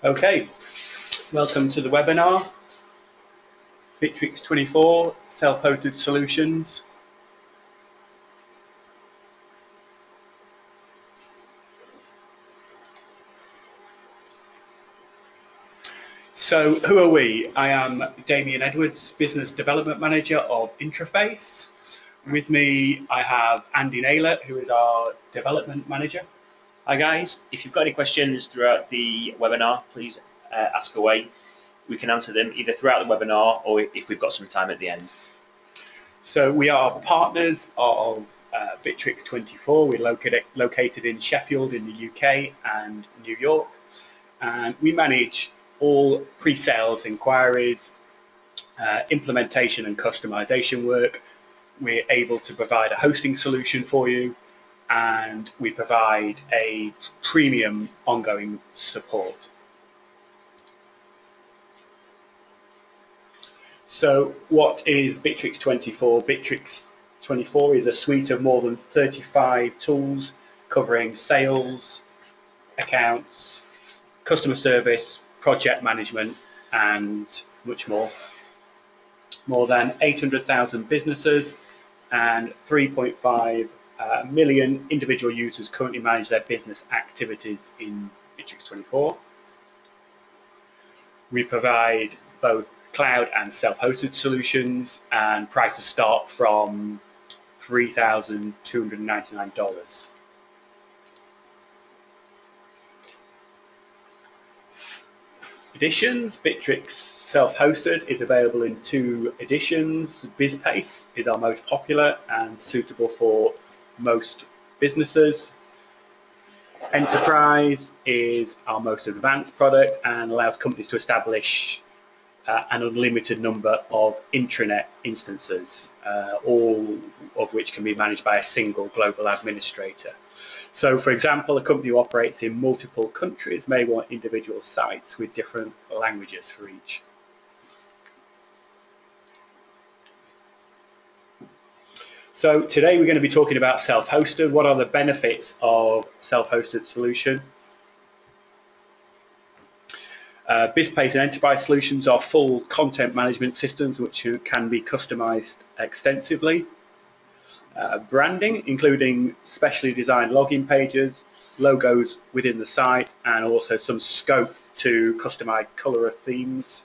Okay, welcome to the webinar, Bitrix24 Self Hosted Solutions. So who are we? I am Damien Edwards, Business Development Manager of Intraface. With me I have Andy Naylor, who is our Development Manager. Hi guys, if you've got any questions throughout the webinar, please ask away. We can answer them either throughout the webinar or if we've got some time at the end. So we are partners of Bitrix24. We're located in Sheffield in the UK and New York, and we manage all pre-sales inquiries, implementation and customization work. We're able to provide a hosting solution for you, and we provide a premium ongoing support. So what is Bitrix24? Bitrix24 is a suite of more than 35 tools covering sales, accounts, customer service, project management, and much more. More than 800,000 businesses and 3.5 million individual users currently manage their business activities in Bitrix24. We provide both cloud and self-hosted solutions, and prices start from $3,299. Editions. Bitrix Self-Hosted is available in 2 editions. BizPace is our most popular and suitable for most businesses. Enterprise is our most advanced product and allows companies to establish an unlimited number of intranet instances, all of which can be managed by a single global administrator. So, for example, a company who operates in multiple countries may want individual sites with different languages for each. So today we're going to be talking about self-hosted. What are the benefits of self-hosted solution? BizPace and Enterprise solutions are full content management systems which can be customized extensively. Branding, including specially designed login pages, logos within the site, and also some scope to customize color of themes.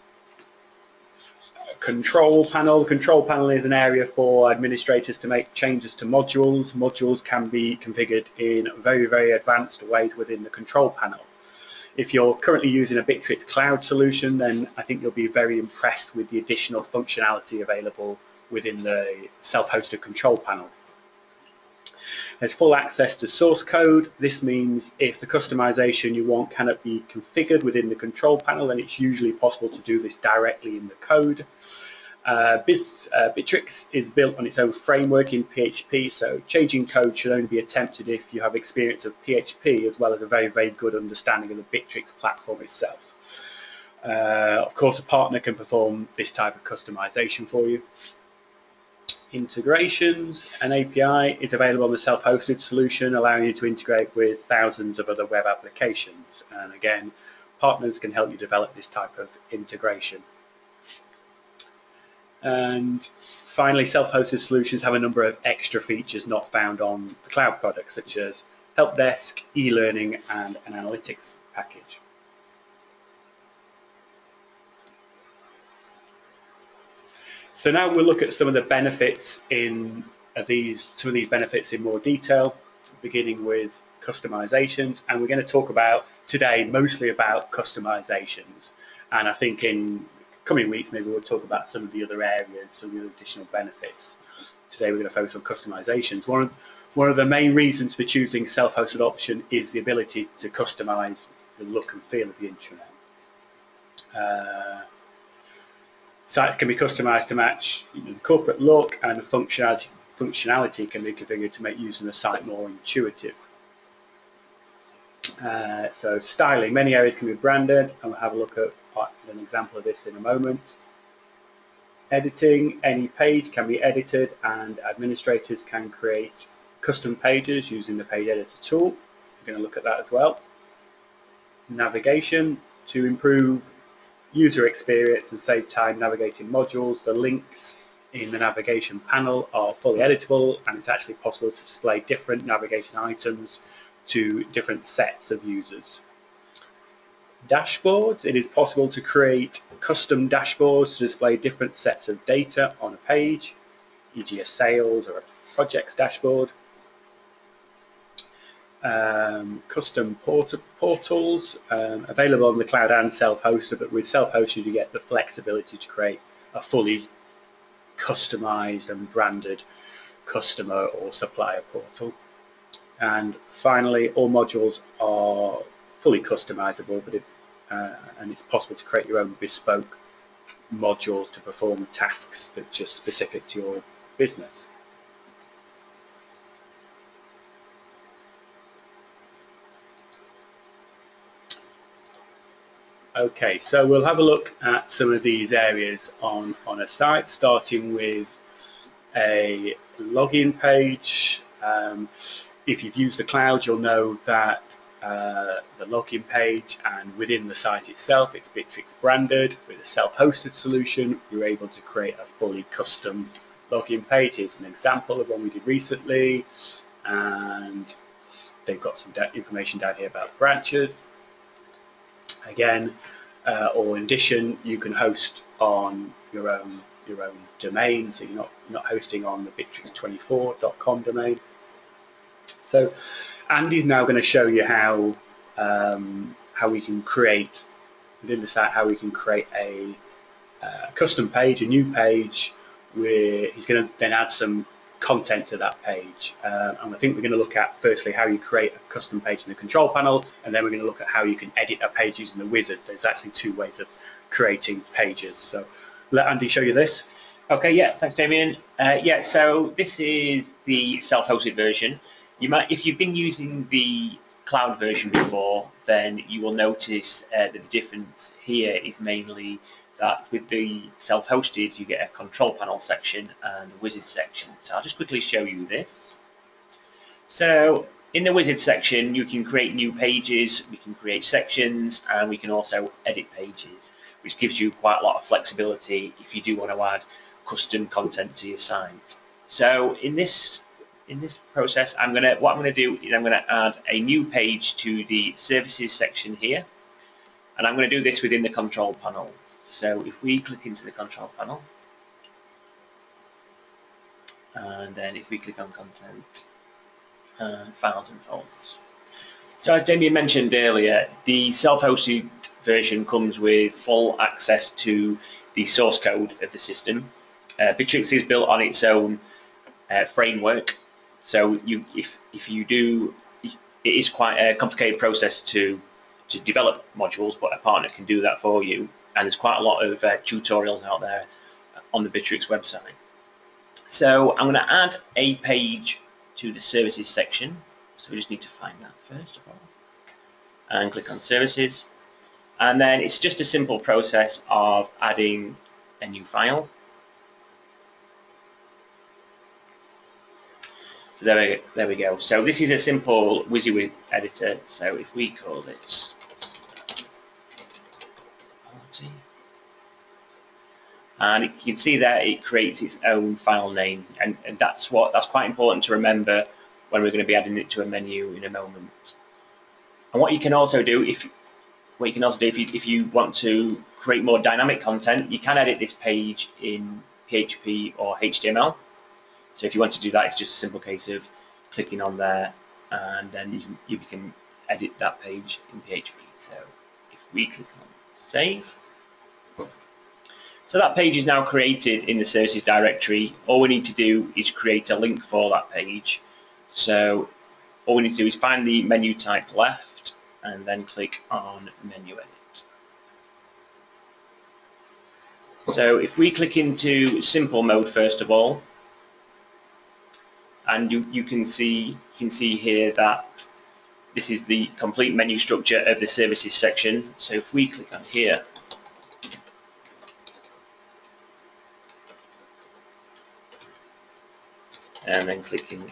Control panel. The control panel is an area for administrators to make changes to modules. Modules can be configured in very, very advanced ways within the control panel. If you're currently using a Bitrix cloud solution, then I think you'll be very impressed with the additional functionality available within the self-hosted control panel. There's full access to source code. This means if the customization you want cannot be configured within the control panel, then it's usually possible to do this directly in the code. Bitrix is built on its own framework in PHP, so changing code should only be attempted if you have experience of PHP as well as a very, very good understanding of the Bitrix platform itself. Of course, a partner can perform this type of customization for you. Integrations. An API is available on the self-hosted solution, allowing you to integrate with thousands of other web applications. And again, partners can help you develop this type of integration. And finally, self-hosted solutions have a number of extra features not found on the cloud products, such as help desk, e-learning, and an analytics package. So now we'll look at some of the benefits in some of these benefits in more detail, beginning with customizations, and we're going to talk about today mostly about customizations, and I think in coming weeks maybe we'll talk about some of the other areas, some of the additional benefits. Today we're going to focus on customizations. One of the main reasons for choosing self-hosted option is the ability to customize the look and feel of the intranet. Sites can be customized to match the corporate look, and the functionality can be configured to make using the site more intuitive. So styling, many areas can be branded, and we'll have a look at an example of this in a moment. Editing, any page can be edited, and administrators can create custom pages using the page editor tool. We're going to look at that as well. Navigation, To improve user experience and save time navigating modules, the links in the navigation panel are fully editable, and it's actually possible to display different navigation items to different sets of users. Dashboards. It is possible to create custom dashboards to display different sets of data on a page, e.g. a sales or a projects dashboard. Custom portals, available on the cloud and self-hosted, but with self-hosted you get the flexibility to create a fully customized and branded customer or supplier portal. And finally, all modules are fully customizable, but and it's possible to create your own bespoke modules to perform tasks that are just specific to your business. Okay, so we'll have a look at some of these areas on a site, starting with a login page. If you've used the cloud, you'll know that the login page, and within the site itself, it's Bitrix branded. With a self-hosted solution, you're able to create a fully custom login page. Here's an example of one we did recently, and they've got some information down here about branches. Again, or in addition, you can host on your own domain, so you're not hosting on the Bitrix24.com domain. So Andy's now going to show you how we can create within the site, how we can create a custom page, a new page, where he's going to then add some content to that page. And I think we're going to look at firstly how you create a custom page in the control panel, and then we're going to look at how you can edit a page using the wizard. There's actually two ways of creating pages. So let Andy show you this. Okay, yeah, thanks Damien. Yeah, so this is the self-hosted version. You might, if you've been using the cloud version before, then you will notice that the difference here is mainly that with the self-hosted you get a control panel section and a wizard section. So I'll just quickly show you this. So in the wizard section you can create new pages, we can create sections, and we can also edit pages, which gives you quite a lot of flexibility if you do want to add custom content to your site. So in this process, what I'm going to do is I'm going to add a new page to the services section here, and I'm going to do this within the control panel. So if we click into the control panel, and then if we click on content, files and folders. So as Damien mentioned earlier, the self-hosted version comes with full access to the source code of the system. Bitrix is built on its own framework, so if you do, it is quite a complicated process to develop modules, but a partner can do that for you, and there's quite a lot of tutorials out there on the Bitrix website. So I'm going to add a page to the services section, so we just need to find that first of all, and click on services, and then it's just a simple process of adding a new file. So there we go. So this is a simple WYSIWYG editor. So if we call this party, and you can see that it creates its own file name, and that's quite important to remember when we're going to be adding it to a menu in a moment. And what you can also do if you want to create more dynamic content, you can edit this page in PHP or HTML. So if you want to do that, it's just a simple case of clicking on there, and then you can edit that page in PHP. So if we click on save, so that page is now created in the services directory. All we need to do is create a link for that page. So all we need to do is find the menu type left, and then click on menu edit. So if we click into simple mode first of all, and you can see here that this is the complete menu structure of the services section. So if we click on here, and then click in,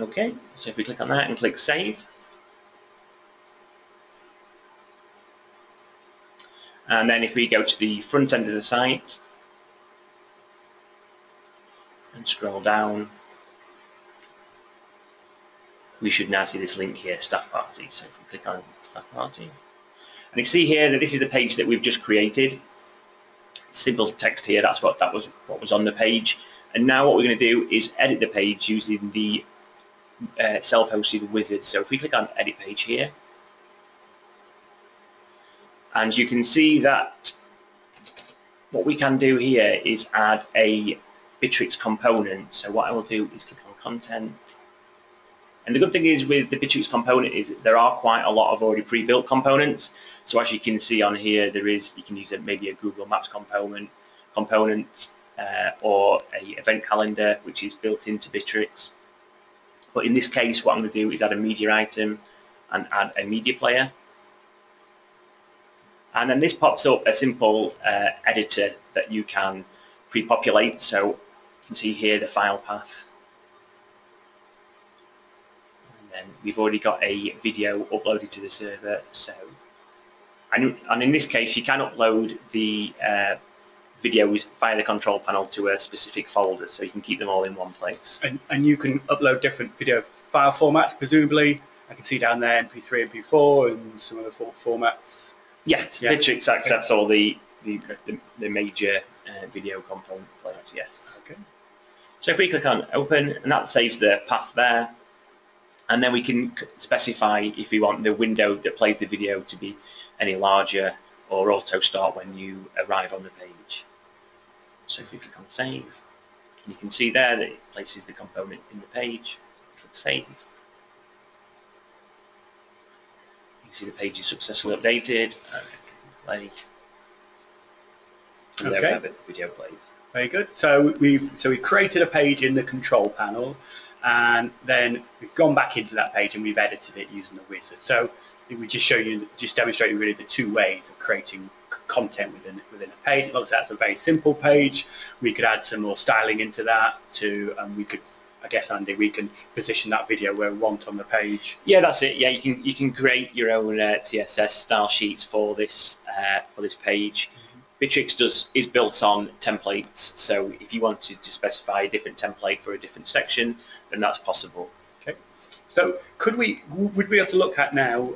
Okay, so if we click on that and click Save, and then if we go to the front end of the site and scroll down, we should now see this link here, Staff Party. So if we click on Staff Party, and you can see here that this is the page that we've just created. Simple text here, that's what was on the page. And now what we're going to do is edit the page using the self-hosted wizard. So if we click on Edit Page here, and you can see that what we can do here is add a Bitrix component. So what I will do is click on Content. And the good thing is with the Bitrix component is there are quite a lot of already pre-built components. So as you can see on here, you can use maybe a Google Maps component or a event calendar, which is built into Bitrix. But in this case, what I'm going to do is add a media item and add a media player. And then this pops up a simple editor that you can pre-populate. So you can see here the file path. And we've already got a video uploaded to the server. So, and in this case, you can upload the videos via the control panel to a specific folder, so you can keep them all in one place. And you can upload different video file formats, presumably. I can see down there MP3, MP4, and some other formats. Yes, yeah. Bitrix accepts all the major video component players. Yes. Okay. So if we click on Open, and that saves the path there. And then we can specify if we want the window that plays the video to be any larger or auto start when you arrive on the page. So if we click on Save, you can see there that it places the component in the page. Click Save. You can see the page is successfully updated. And play. And there we have it, the video plays. Very good. So we've created a page in the control panel, and then we've gone back into that page and we've edited it using the wizard. So we just demonstrate really the two ways of creating content within a page. Obviously that's a very simple page. We could add some more styling into that and we could, I guess, Andy, we can position that video where we want on the page. Yeah, that's it. Yeah, you can create your own CSS style sheets for this page. Bitrix is built on templates, so if you wanted to specify a different template for a different section, then that's possible. Okay. So would we be able to look at now?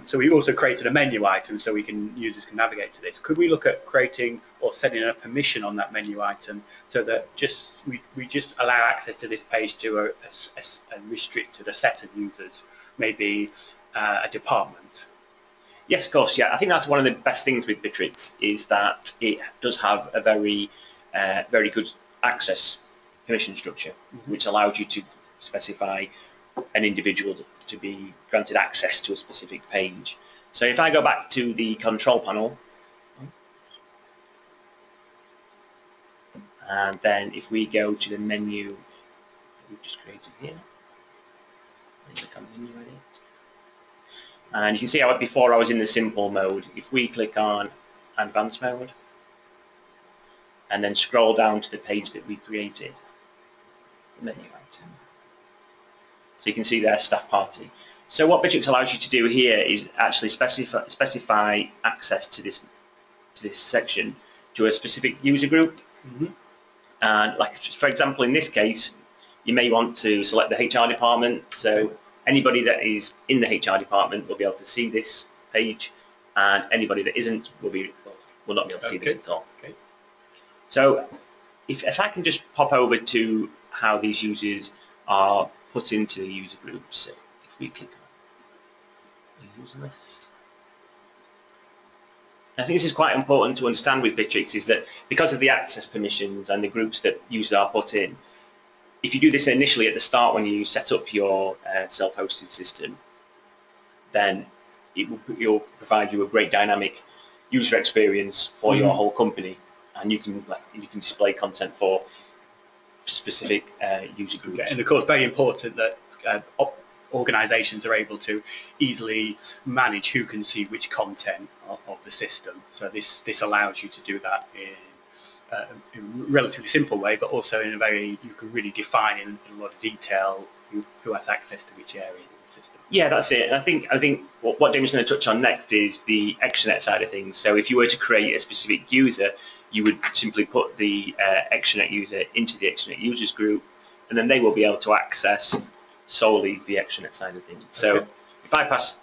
So we also created a menu item, so users can navigate to this. Could we look at creating or setting a permission on that menu item, so that we just allow access to this page to a restricted set of users, maybe a department? Yes, of course. Yeah, I think that's one of the best things with Bitrix is that it does have a very good access permission structure, which allows you to specify an individual to be granted access to a specific page. So if I go back to the control panel, and then if we go to the menu we've just created here, and click on menu edit. And you can see how before I was in the simple mode. If we click on advanced mode and then scroll down to the page that we created, menu item. So you can see there Staff Party. So what Bitrix allows you to do here is actually specify access to this section to a specific user group. And like, for example, in this case, you may want to select the HR department. So anybody that is in the HR department will be able to see this page, and anybody that isn't will not be able to see this at all. Okay. So if I can just pop over to how these users are put into the user groups, so if we click on the user list. I think this is quite important to understand with Bitrix, is that because of the access permissions and the groups that users are put in, if you do this initially at the start when you set up your self-hosted system, then it will provide you a great dynamic user experience for your whole company, and you can display content for specific user groups. And of course, very important that organizations are able to easily manage who can see which content of the system. So this allows you to do that in a relatively simple way, but also in a very, you can really define in a lot of detail who has access to which areas in the system. Yeah, that's it. I think what Damien's going to touch on next is the extranet side of things. So if you were to create a specific user, you would simply put the extranet user into the extranet users group, and then they will be able to access solely the extranet side of things. So if I pass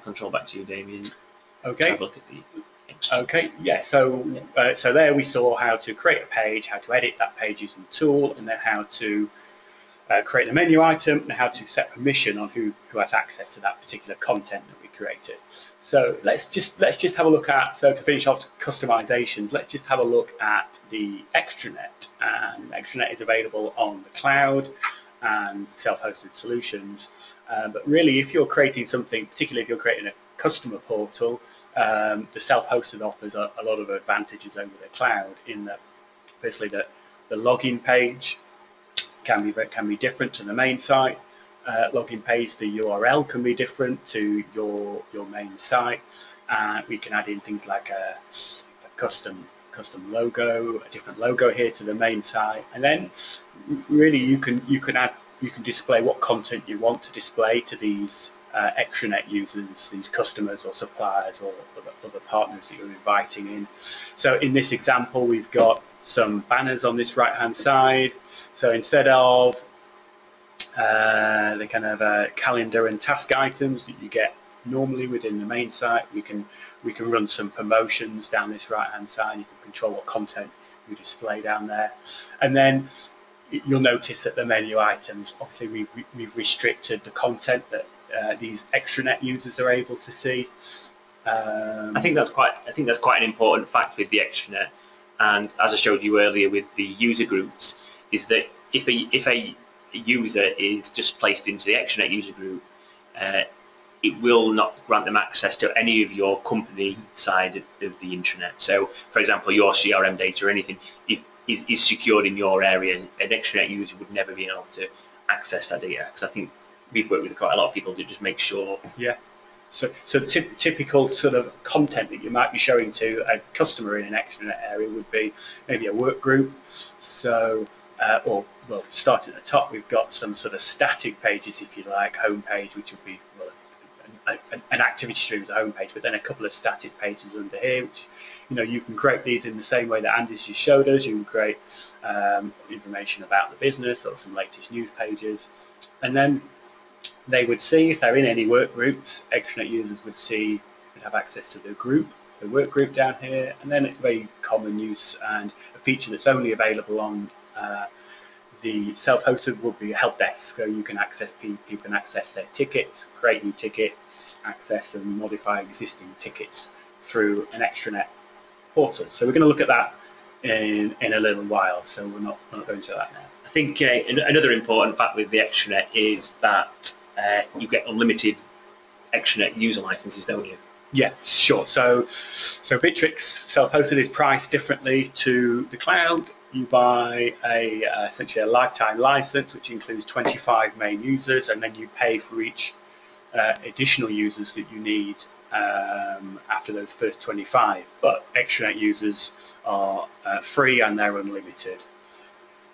control back to you, Damien, okay. have a look at the extranet. Okay, yeah, so there we saw how to create a page, how to edit that page using the tool, and then how to create a menu item, and how to set permission on who has access to that particular content that we created. So let's just have a look at, so to finish off customizations, let's just have a look at the extranet. And extranet is available on the cloud and self-hosted solutions. But really, if you're creating something, particularly if you're creating a customer portal, the self-hosted offers a lot of advantages over the cloud in that, firstly, the login page can be different to the main site. Login page, the URL can be different to your main site. We can add in things like a custom logo, a different logo here to the main site, and then really you can display what content you want to display to these extranet users, these customers or suppliers or other partners that you're inviting in. So in this example, we've got some banners on this right hand side. So instead of the kind of calendar and task items that you get normally within the main site, we can run some promotions down this right hand side. You can control what content we display down there, and then you'll notice that the menu items, obviously we've restricted the content that these extranet users are able to see. I think that's quite an important fact with the extranet, and as I showed you earlier with the user groups, is that if a user is just placed into the extranet user group, it will not grant them access to any of your company side of the intranet. So, for example, your CRM data or anything is secured in your area. An extranet user would never be able to access that data, because I think we've worked with quite a lot of people to just make sure. Yeah. So typical sort of content that you might be showing to a customer in an extranet area would be maybe a work group. So, starting at the top, we've got some sort of static pages, if you like, home page, which would be an activity stream as a home page, but then a couple of static pages under here, which you can create these in the same way that Andy's just showed us. You can create information about the business or some latest news pages, and then they would see, if they're in any work groups, extranet users would have access to the work group down here, and then it's very common use and a feature that's only available on the self-hosted would be a help desk. So you can access people can access their tickets, create new tickets, access and modify existing tickets through an extranet portal. So we're going to look at that in a little while. So we're not going to that now. I think another important fact with the extranet is that you get unlimited extranet user licenses, don't you? Yeah, sure. So Bitrix self-hosted is priced differently to the cloud. You buy essentially a lifetime license, which includes 25 main users, and then you pay for each additional users that you need after those first 25. But extranet users are free and they're unlimited.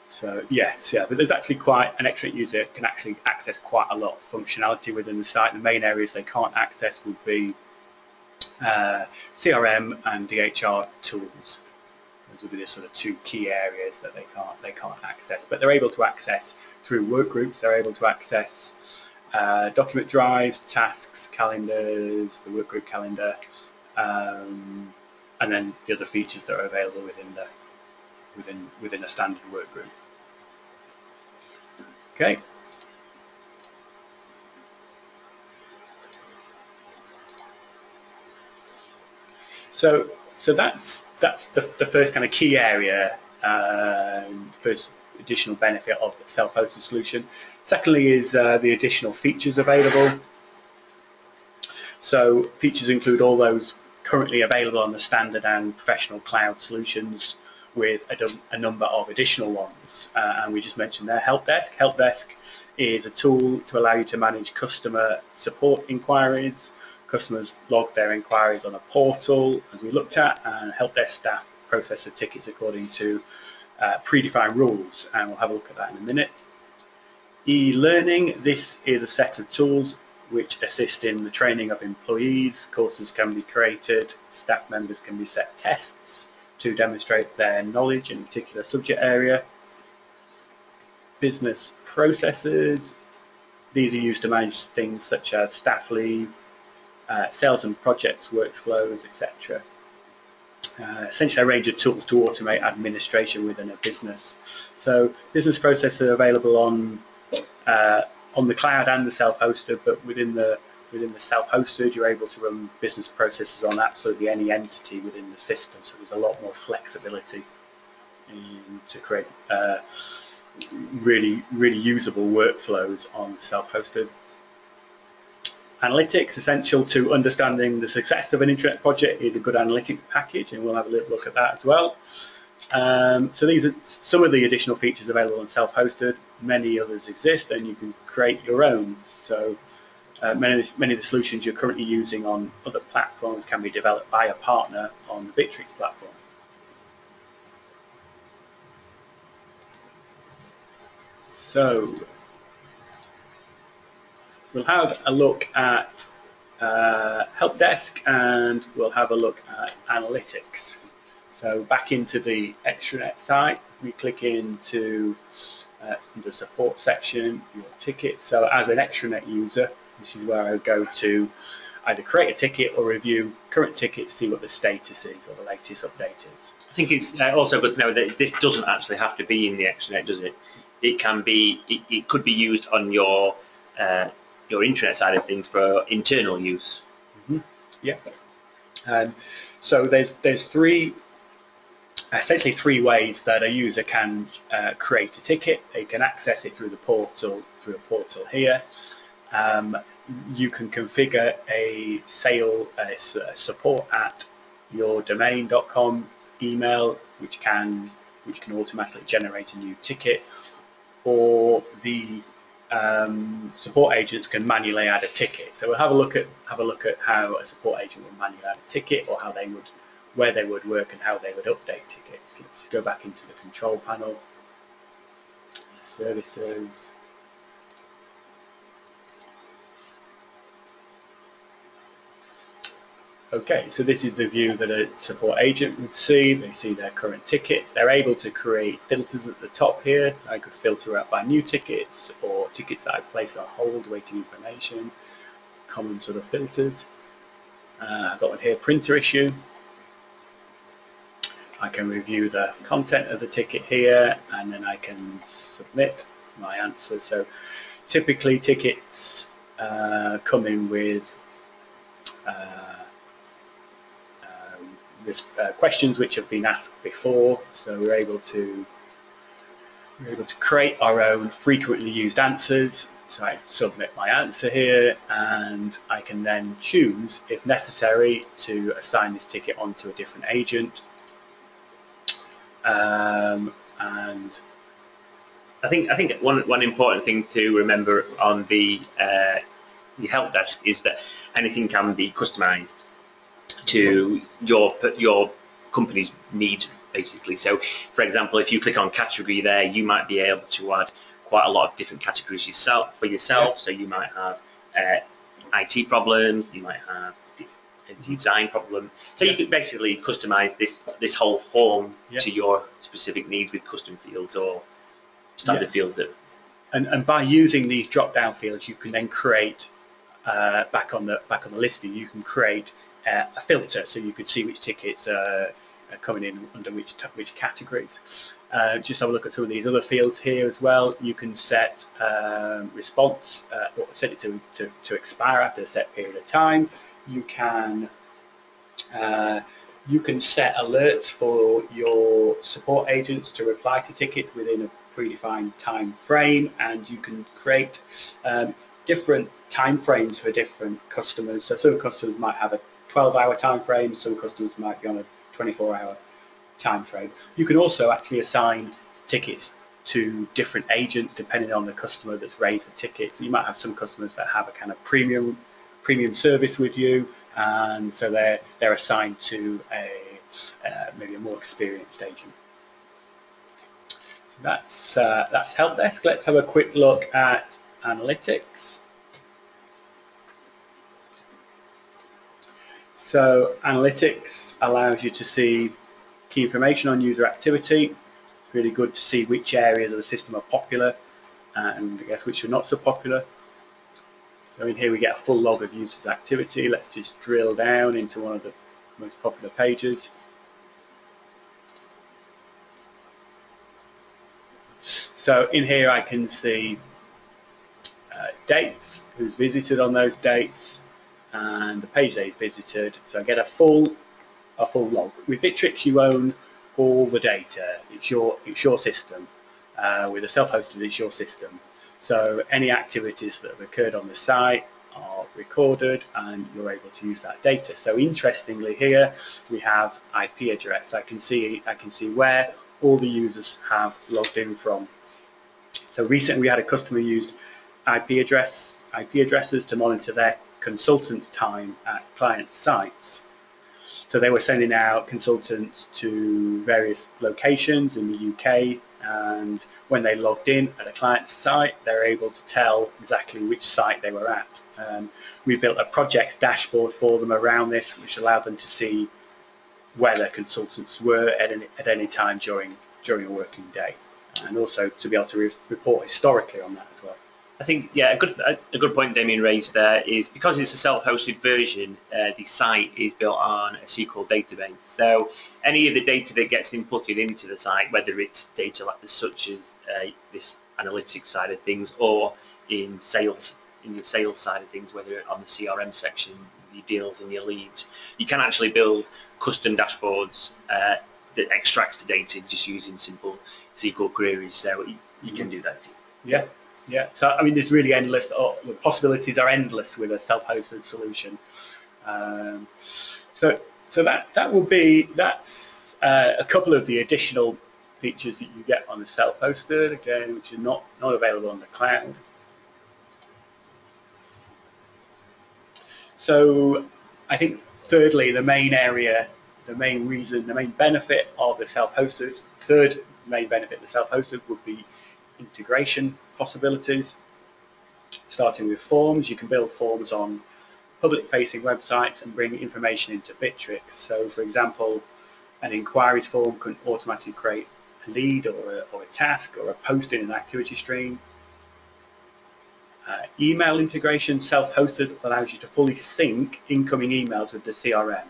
So yes, yeah, but there's actually an extranet user can actually access quite a lot of functionality within the site. The main areas they can't access would be CRM and DHR tools. Those would be the sort of two key areas that they can't access, but they're able to access through work groups. They're able to access document drives, tasks, calendars, the work group calendar, and then the other features that are available within a standard work group. Okay. So that's the first kind of key area, first additional benefit of the self-hosted solution. Secondly is the additional features available. So features include all those currently available on the standard and professional cloud solutions, with a number of additional ones. And we just mentioned there help desk. Help desk is a tool to allow you to manage customer support inquiries. Customers log their inquiries on a portal, as we looked at, and help desk staff process the tickets according to predefined rules, and we'll have a look at that in a minute. E-learning, this is a set of tools which assist in the training of employees. Courses can be created, staff members can be set tests to demonstrate their knowledge in a particular subject area. Business processes, these are used to manage things such as staff leave, sales and projects, workflows, etc. Essentially a range of tools to automate administration within a business. So business processes are available on the cloud and the self-hosted, but within the self-hosted you're able to run business processes on absolutely any entity within the system, so there's a lot more flexibility to create really usable workflows on self-hosted. Analytics, essential to understanding the success of an internet project, is a good analytics package, and we'll have a little look at that as well. So these are some of the additional features available on self-hosted. Many others exist, and you can create your own. So many of the solutions you're currently using on other platforms can be developed by a partner on the Bitrix platform. So we'll have a look at help desk, and we'll have a look at analytics. So back into the extranet site, we click into the support section, your tickets. So as an extranet user, this is where I would go to either create a ticket or review current tickets, see what the status is or the latest update is. I think it's also good to know that this doesn't actually have to be in the extranet, does it? It can be. It could be used on your internet side of things for internal use. Mm-hmm. Yeah. So there's essentially three ways that a user can create a ticket. They can access it through the portal, through a portal here. You can configure a support at yourdomain.com email, which can automatically generate a new ticket, or the support agents can manually add a ticket. So we'll have a look at how a support agent will manually add a ticket, or where they would work and how they would update tickets. Let's go back into the control panel, services. Okay, so this is the view that a support agent would see. They see their current tickets. They're able to create filters at the top here. I could filter out by new tickets or tickets that I've placed on hold waiting information, common sort of filters. I've got one here, printer issue. I can review the content of the ticket here, and then I can submit my answer. So typically tickets come in with questions which have been asked before, so we're able to create our own frequently used answers. So I submit my answer here, and I can then choose, if necessary, to assign this ticket onto a different agent. And I think one important thing to remember on the help desk is that anything can be customized to your company's need, basically. So for example, if you click on category there, you might be able to add quite a lot of different categories for yourself. Yeah. So you might have IT problem, you might have a design problem. So you could basically customize this whole form to your specific needs with custom fields or standard fields that. And by using these drop-down fields, you can then create back on the list view. You can create a filter, so you could see which tickets are coming in under which categories. Just have a look at some of these other fields here as well. You can set response, or set it to expire after a set period of time. You can set alerts for your support agents to reply to tickets within a predefined time frame, and you can create different time frames for different customers. So some customers might have a 12-hour time frame, some customers might be on a 24-hour time frame. You can also actually assign tickets to different agents depending on the customer that's raised the tickets. So you might have some customers that have a kind of premium service with you, and so they're assigned to maybe a more experienced agent. That's help desk. Let's have a quick look at analytics. So analytics allows you to see key information on user activity. It's really good to see which areas of the system are popular and I guess which are not so popular. So in here we get a full log of users activity. Let's just drill down into one of the most popular pages. So in here I can see dates, who's visited on those dates, and the page they visited. So I get a full log. With Bitrix, you own all the data. It's your system. With a self-hosted, it's your system. So any activities that have occurred on the site are recorded, and you're able to use that data. So interestingly, here we have IP address. I can see where all the users have logged in from. So recently, we had a customer used IP addresses to monitor their consultants' time at client sites. So they were sending out consultants to various locations in the UK, and when they logged in at a client's site, they're able to tell exactly which site they were at. We built a projects dashboard for them around this, which allowed them to see where their consultants were at any time during a working day, and also to be able to report historically on that as well. I think, yeah, a good point Damien raised there is because it's a self-hosted version, the site is built on a SQL database. So any of the data that gets inputted into the site, whether it's data such as this analytics side of things, or in the sales side of things, whether on the CRM section, your deals and your leads, you can actually build custom dashboards that extracts the data just using simple SQL queries. So you can do that. Yeah. Yeah, so I mean, there's really endless. The possibilities are endless with a self-hosted solution. So that's a couple of the additional features that you get on the self-hosted, again, which are not available on the cloud. So I think thirdly, the main benefit of the self-hosted, third main benefit of the self-hosted would be integration possibilities. Starting with forms, you can build forms on public-facing websites and bring information into Bitrix. So, for example, an inquiries form can automatically create a lead or a task or a post in an activity stream. Email integration, self-hosted, allows you to fully sync incoming emails with the CRM.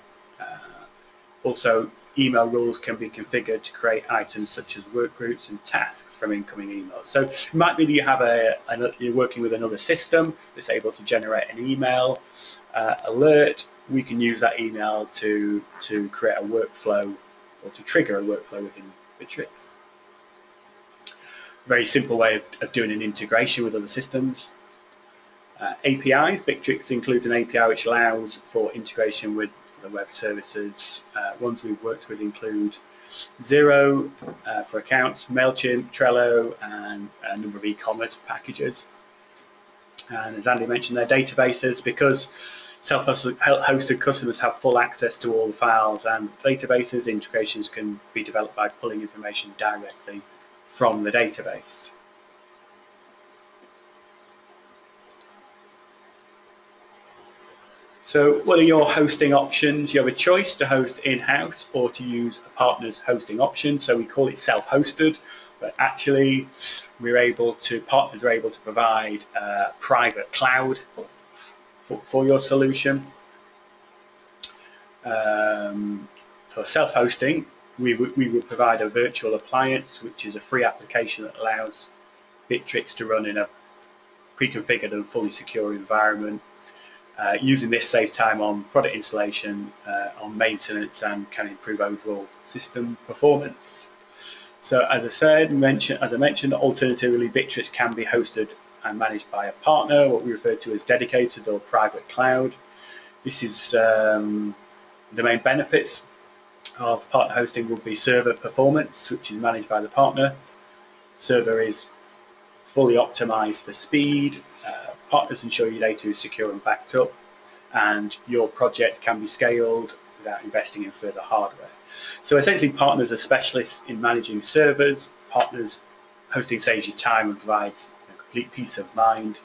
Also, email rules can be configured to create items such as work groups and tasks from incoming emails. So it might be that you have you're working with another system that's able to generate an email alert. We can use that email to create a workflow or to trigger a workflow within Bitrix. Very simple way of doing an integration with other systems. APIs, Bitrix includes an API which allows for integration with the web services. Ones we've worked with include Xero for accounts, MailChimp, Trello, and a number of e-commerce packages. And as Andy mentioned, their databases, because self-hosted customers have full access to all the files and databases, integrations can be developed by pulling information directly from the database. So what are your hosting options? You have a choice to host in-house or to use a partner's hosting option. So we call it self-hosted, but actually partners are able to provide a private cloud for your solution. For self-hosting, we would provide a virtual appliance, which is a free application that allows Bitrix to run in a pre-configured and fully secure environment. Using this saves time on product installation, on maintenance, and can improve overall system performance. So as I mentioned, alternatively, Bitrix can be hosted and managed by a partner, what we refer to as dedicated or private cloud. This is the main benefits of partner hosting would be server performance, which is managed by the partner. Server is fully optimized for speed. Partners ensure your data is secure and backed up, and your project can be scaled without investing in further hardware. So essentially, partners are specialists in managing servers. Partners Hosting saves you time and provides complete peace of mind.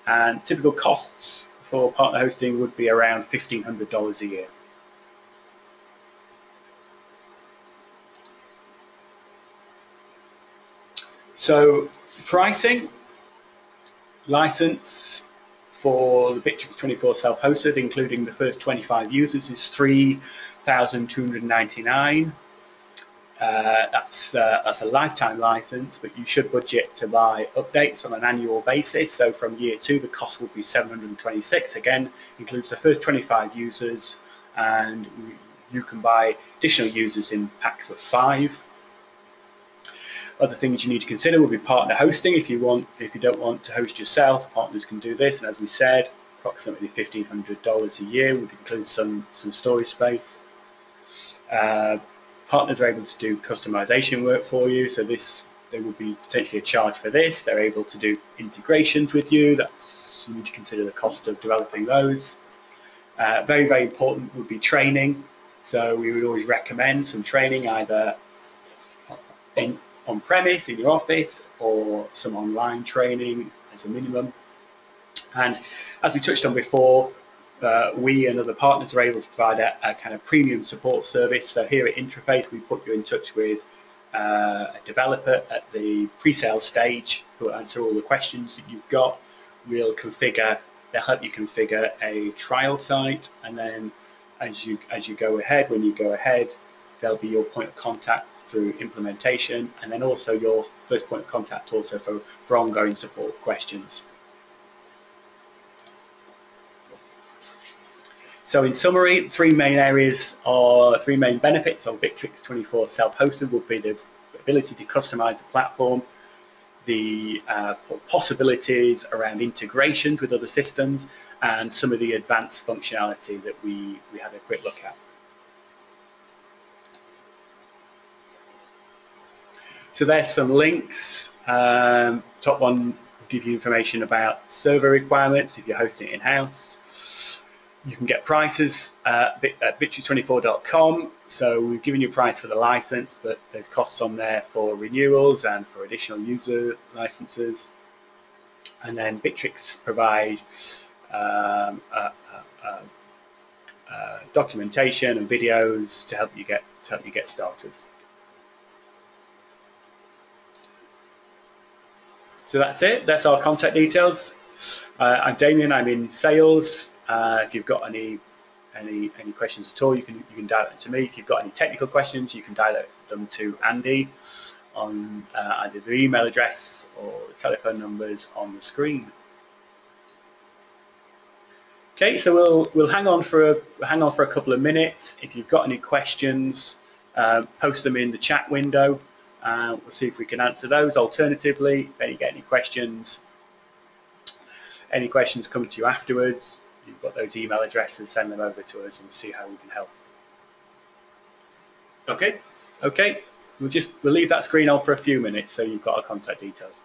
And typical costs for partner hosting would be around $1,500 a year. So pricing, license for the Bitrix24 Self Hosted, including the first 25 users, is $3,299. That's a lifetime license, but you should budget to buy updates on an annual basis. So from year 2, the cost will be $726. Again, includes the first 25 users, and you can buy additional users in packs of 5. Other things you need to consider will be partner hosting. If you don't want to host yourself, partners can do this. And as we said, approximately $1,500 a year would include some storage space. Partners are able to do customization work for you. So there will be potentially a charge for this. They're able to do integrations with you. You need to consider the cost of developing those. Very, very important would be training. So we would always recommend some training either on-premise in your office or some online training as a minimum. And as we touched on before, we and other partners are able to provide a kind of premium support service. So here at Interface, we put you in touch with a developer at the pre-sale stage who will answer all the questions that you've got. They'll help you configure a trial site, and then as you go ahead, when you go ahead, they'll be your point of contact through implementation, and then also your first point of contact also for ongoing support questions. So in summary, three main benefits of Bitrix24 Self Hosted would be the ability to customize the platform, the possibilities around integrations with other systems, and some of the advanced functionality that we had a quick look at. So there's some links. Top one will give you information about server requirements if you're hosting it in-house. You can get prices at bitrix24.com. So we've given you a price for the license, but there's costs on there for renewals and for additional user licenses. And then Bitrix provides documentation and videos to help you get started. So that's it. That's our contact details. I'm Damien. I'm in sales. If you've got any questions at all, you can dial it to me. If you've got any technical questions, you can dial them to Andy on either the email address or the telephone numbers on the screen. Okay, so we'll hang on for a couple of minutes. If you've got any questions, post them in the chat window. We'll see if we can answer those. Alternatively, if you get any questions come to you afterwards, you've got those email addresses, send them over to us and we'll see how we can help. Okay, we'll leave that screen on for a few minutes so you've got our contact details.